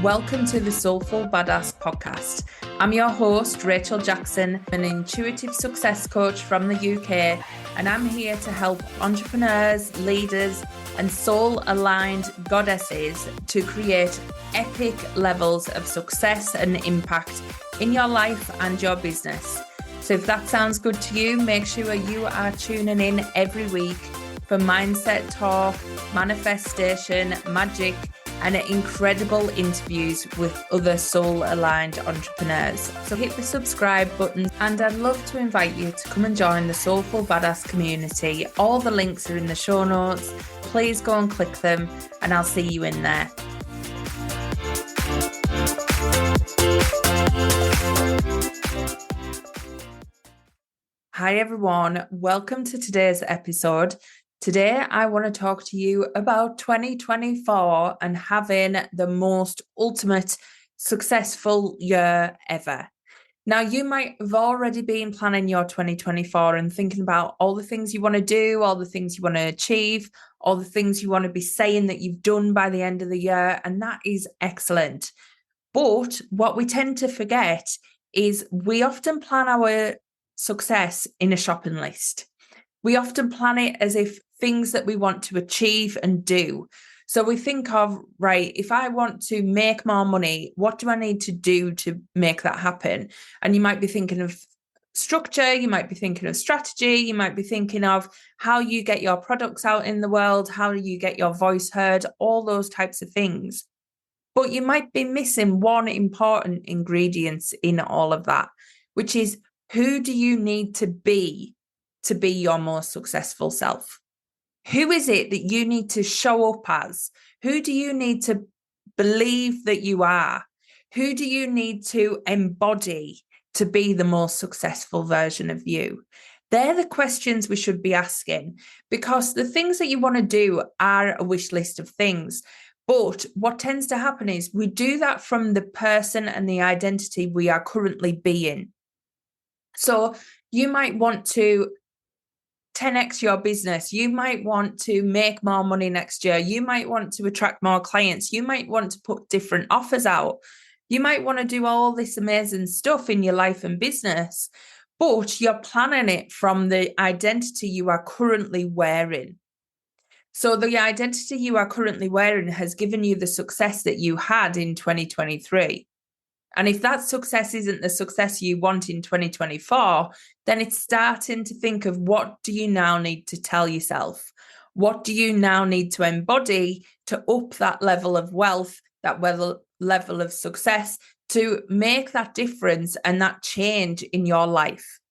welcome to the Soulful Badass podcast. I'm your host, Rachel Jackson, an intuitive success coach from the UK, and I'm here to help entrepreneurs, leaders, and soul-aligned goddesses to create epic levels of success and impact in your life and your business. So if that sounds good to you, make sure you are tuning in every week for mindset talk, manifestation, magic, and incredible interviews with other soul-aligned entrepreneurs. So hit the subscribe button, and I'd love to invite you to come and join the Soulful Badass community. All the links are in the show notes. Please go and click them, and I'll see you in there. Hi everyone, welcome to today's episode. Today I want to talk to you about 2024 and having the most ultimate successful year ever. Now, you might have already been planning your 2024 and thinking about all the things you want to do, all the things you want to achieve, all the things you want to be saying that you've done by the end of the year, and that is excellent. But what we tend to forget is we often plan our success in a shopping list. We often plan it as if things that we want to achieve and do. So we think of, right, if I want to make more money, what do I need to do to make that happen? And you might be thinking of structure, you might be thinking of strategy, you might be thinking of how you get your products out in the world, how you get your voice heard, all those types of things. But you might be missing one important ingredient in all of that, which is, who do you need to be your most successful self? Who is it that you need to show up as? Who do you need to believe that you are? Who do you need to embody to be the most successful version of you? They're the questions we should be asking, because the things that you want to do are a wish list of things. But what tends to happen is we do that from the person and the identity we are currently being. So you might want to 10x your business. You might want to make more money next year. You might want to attract more clients. You might want to put different offers out. You might want to do all this amazing stuff in your life and business, but you're planning it from the identity you are currently wearing. So the identity you are currently wearing has given you the success that you had in 2023. And if that success isn't the success you want in 2024, then it's starting to think of, what do you now need to tell yourself? What do you now need to embody to up that level of wealth, that level of success, to make that difference and that change in your life?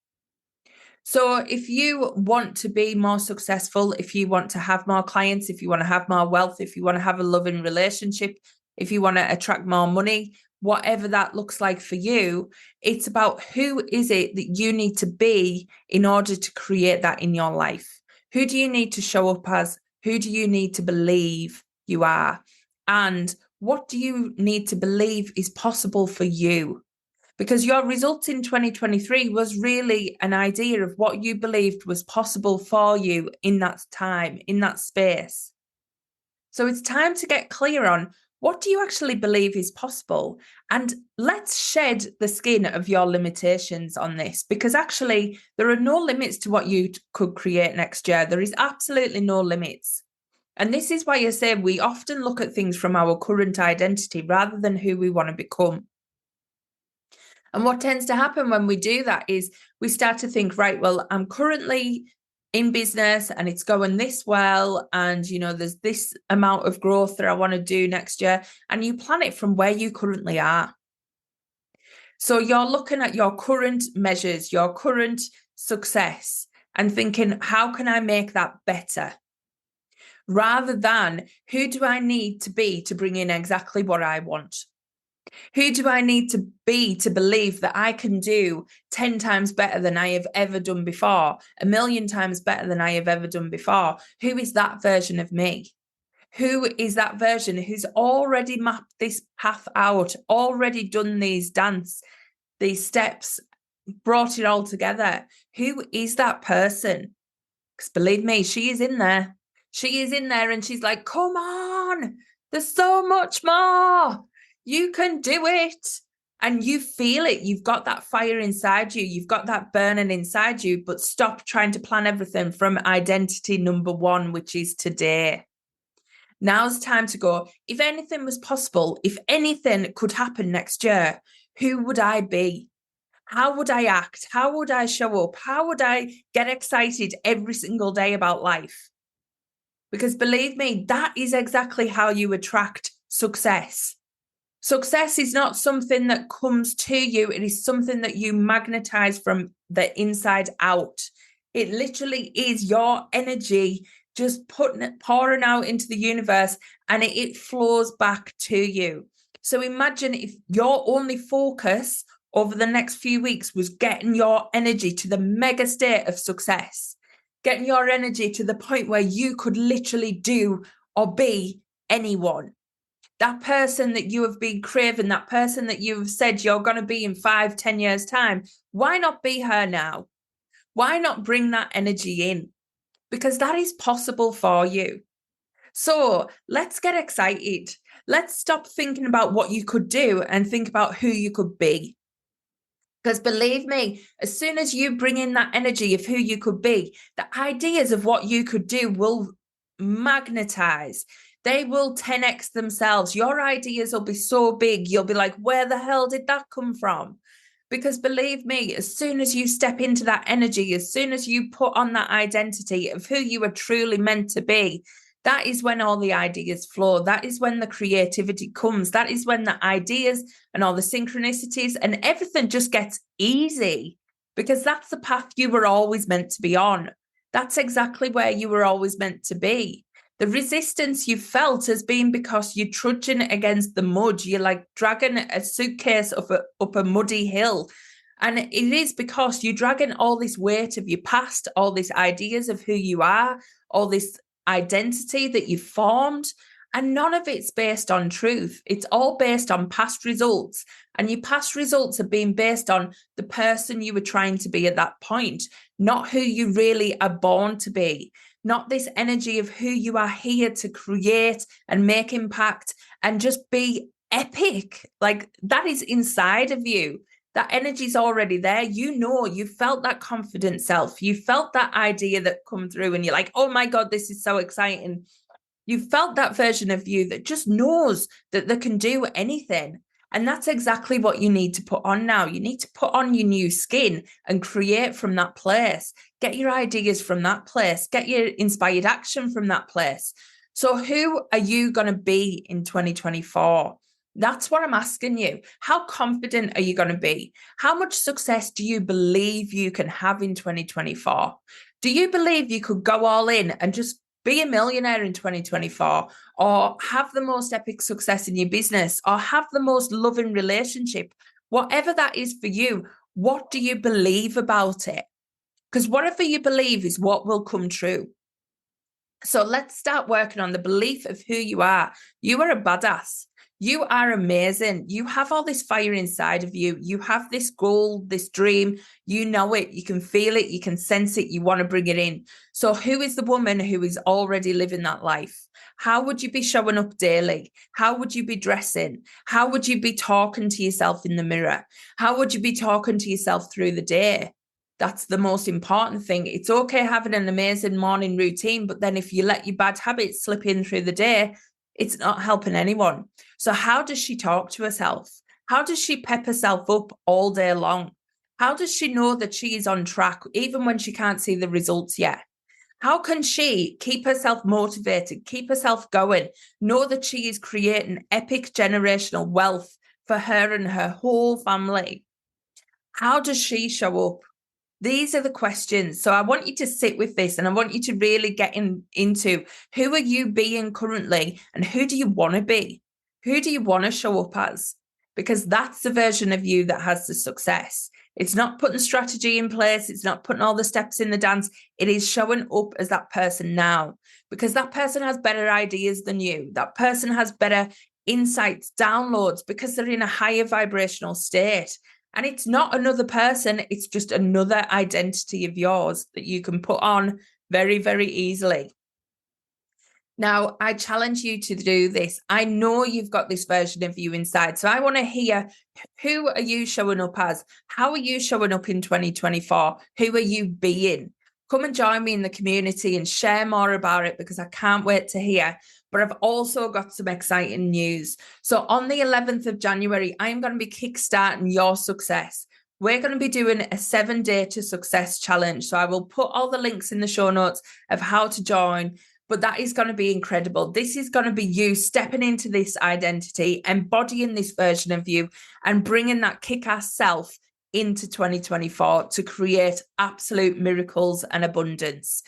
So if you want to be more successful, if you want to have more clients, if you want to have more wealth, if you want to have a loving relationship, if you want to attract more money, whatever that looks like for you, it's about who is it that you need to be in order to create that in your life. Who do you need to show up as? Who do you need to believe you are? And what do you need to believe is possible for you? Because your results in 2023 was really an idea of what you believed was possible for you in that time, in that space. So it's time to get clear on, what do you actually believe is possible? And let's shed the skin of your limitations on this, because actually there are no limits to what you could create next year. There is absolutely no limits. And this is why I say we often look at things from our current identity rather than who we want to become. And what tends to happen when we do that is we start to think, right, well, I'm currently in business and it's going this well, and there's this amount of growth that I want to do next year, and you plan it from where you currently are. So you're looking at your current measures, your current success, and thinking, how can I make that better? Rather than, who do I need to be to bring in exactly what I want? Who do I need to be to believe that I can do 10 times better than I have ever done before, 1,000,000 times better than I have ever done before? Who is that version of me? Who is that version who's already mapped this path out, already done these steps, brought it all together? Who is that person? Because believe me, she is in there. She is in there, and she's like, come on, there's so much more. You can do it. And you feel it. You've got that fire inside you. You've got that burning inside you. But stop trying to plan everything from identity number one, which is today. Now's time to go. If anything was possible, if anything could happen next year, who would I be? How would I act? How would I show up? How would I get excited every single day about life? Because believe me, that is exactly how you attract success. Success is not something that comes to you. It is something that you magnetize from the inside out. It literally is your energy just pouring out into the universe, and it flows back to you. So imagine if your only focus over the next few weeks was getting your energy to the mega state of success, getting your energy to the point where you could literally do or be anyone. That person that you have been craving, that person that you've said you're going to be in 5-10 years' time, why not be her now? Why not bring that energy in? Because that is possible for you. So let's get excited. Let's stop thinking about what you could do and think about who you could be. Because believe me, as soon as you bring in that energy of who you could be, the ideas of what you could do will magnetize. They will 10x themselves. Your ideas will be so big, you'll be like, where the hell did that come from? Because believe me, as soon as you step into that energy, as soon as you put on that identity of who you are truly meant to be, that is when all the ideas flow. That is when the creativity comes. That is when the ideas and all the synchronicities and everything just gets easy, because that's the path you were always meant to be on. That's exactly where you were always meant to be. The resistance you felt has been because you're trudging against the mud. You're like dragging a suitcase up a muddy hill. And it is because you're dragging all this weight of your past, all these ideas of who you are, all this identity that you've formed, and none of it's based on truth. It's all based on past results, and your past results have been based on the person you were trying to be at that point, not who you really are born to be, not this energy of who you are here to create and make impact and just be epic. Like, that is inside of you. That energy is already there. You know, you felt that confident self. You felt that idea that come through and you're like, oh my God, this is so exciting. You felt that version of you that just knows that they can do anything. And that's exactly what you need to put on now. You need to put on your new skin and create from that place. Get your ideas from that place. Get your inspired action from that place. So who are you going to be in 2024? That's what I'm asking you. How confident are you going to be? How much success do you believe you can have in 2024? Do you believe you could go all in and just be a millionaire in 2024, or have the most epic success in your business, or have the most loving relationship? Whatever that is for you, what do you believe about it? Because whatever you believe is what will come true. So let's start working on the belief of who you are. You are a badass. You are amazing. You have all this fire inside of you. You have this goal, this dream. You know it. You can feel it. You can sense it. You want to bring it in. So who is the woman who is already living that life? How would you be showing up daily? How would you be dressing? How would you be talking to yourself in the mirror? How would you be talking to yourself through the day? That's the most important thing. It's okay having an amazing morning routine, but then if you let your bad habits slip in through the day, it's not helping anyone. So how does she talk to herself? How does she pep herself up all day long? How does she know that she is on track, even when she can't see the results yet? How can she keep herself motivated, keep herself going, know that she is creating epic generational wealth for her and her whole family? How does she show up? These are the questions. So I want you to sit with this, and I want you to really get into who are you being currently and who do you want to be? Who do you want to show up as? Because that's the version of you that has the success. It's not putting strategy in place. It's not putting all the steps in the dance. It is showing up as that person now, because that person has better ideas than you. That person has better insights, downloads, because they're in a higher vibrational state. And it's not another person, it's just another identity of yours that you can put on very, very easily. Now, I challenge you to do this. I know you've got this version of you inside. So I want to hear, who are you showing up as? How are you showing up in 2024? Who are you being? Come and join me in the community and share more about it, because I can't wait to hear. But I've also got some exciting news. So on the 11th of January, I'm going to be kickstarting your success. We're going to be doing a 7-day to success challenge. So I will put all the links in the show notes of how to join. But that is going to be incredible. This is going to be you stepping into this identity, embodying this version of you, and bringing that kick-ass self into 2024 to create absolute miracles and abundance.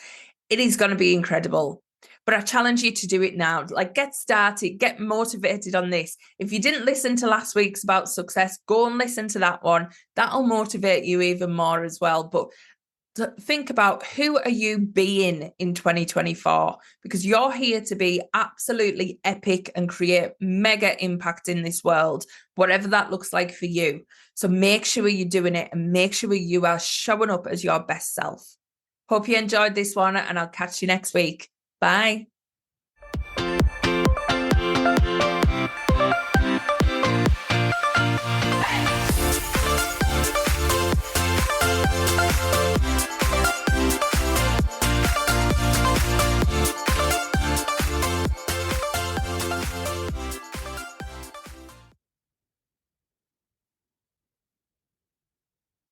It is going to be incredible. But I challenge you to do it now. Like, get started, get motivated on this. If you didn't listen to last week's about success, go and listen to that one. That'll motivate you even more as well. But think about, who are you being in 2024? Because you're here to be absolutely epic and create mega impact in this world, whatever that looks like for you. So make sure you're doing it, and make sure you are showing up as your best self. Hope you enjoyed this one, and I'll catch you next week. Bye.